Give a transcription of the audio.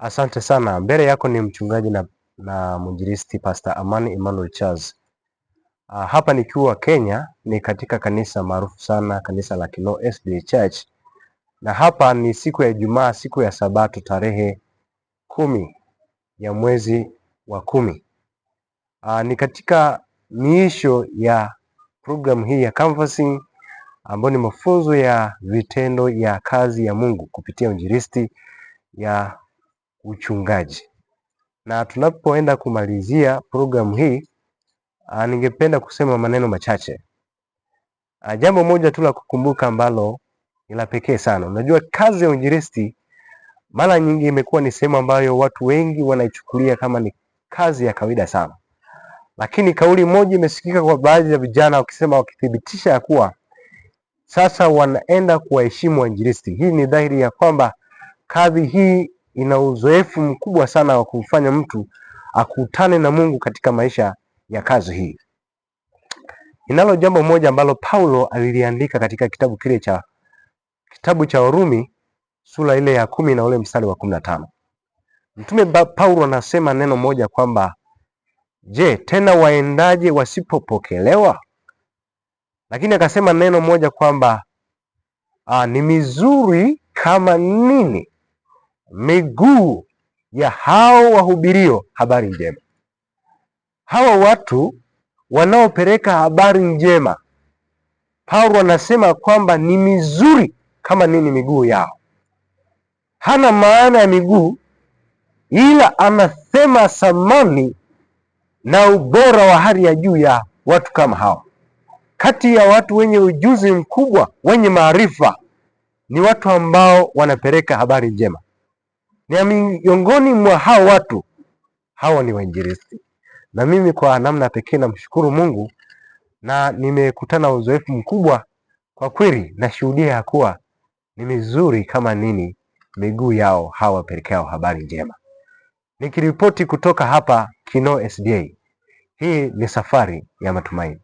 Asante sana. Mbele yako ni mchungaji na mwinjilisti Pastor Amani Emmanuel Charles. Hapa nikiwa Kenya, ni katika kanisa maarufu sana, kanisa la Kinoo SDA Church, na hapa ni siku ya Ijumaa, siku ya Sabato, tarehe 10 ya mwezi wa 10. Ni katika miisho ya program hii ya canvassing, ambayo ni mafunzo ya vitendo ya kazi ya Mungu kupitia injilisti ya uchungaji. Na tunapoenda kumalizia programu hii, ningependa kusema maneno machache. Jambo moja tu la kukumbuka ambalo ni la pekee sana. Unajua, kazi ya uinjilisti mara nyingi imekuwa ni sehemu ambayo watu wengi wanaichukulia kama ni kazi ya kawaida sana, lakini kauli moja imesikika kwa baadhi ya vijana wakithibitisha ya kuwa sasa wanaenda kuwaheshimu wainjilisti. Hii ni dhahiri ya kwamba kazi hii ina uzoefu mkubwa sana wa kumfanya mtu akutane na Mungu katika maisha ya kazi hii. Inalo jambo moja ambalo Paulo aliliandika katika kitabu cha Warumi sura ile ya 10 na ule mstari wa 15. Mtume Paulo anasema neno moja kwamba, je, tena waendaje wasipopokelewa? Lakini akasema neno moja kwamba ni mizuri kama nini miguu ya hao wahubirio habari njema. Hawa watu wanaopeleka habari njema, Paulo anasema kwamba ni mizuri kama nini miguu yao. Hana maana ya miguu, ila anasema thamani na ubora wa hali ya juu ya watu kama hao. Kati ya watu wenye ujuzi mkubwa, wenye maarifa, ni watu ambao wanapeleka habari njema. Ni miongoni mwa hao watu, hawa ni wainjilisti. Na mimi kwa namna pekee namshukuru Mungu, na nimekutana uzoefu mkubwa kwa kweli. Nashuhudia ya kuwa ni mizuri kama nini miguu yao hawa wapelekao habari njema. Nikiripoti kutoka hapa Kinoo SDA, hii ni safari ya matumaini.